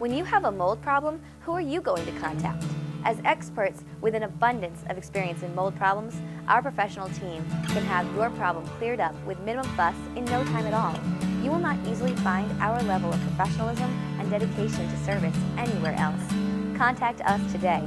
When you have a mold problem, who are you going to contact? As experts with an abundance of experience in mold problems, our professional team can have your problem cleared up with minimum fuss in no time at all. You will not easily find our level of professionalism and dedication to service anywhere else. Contact us today.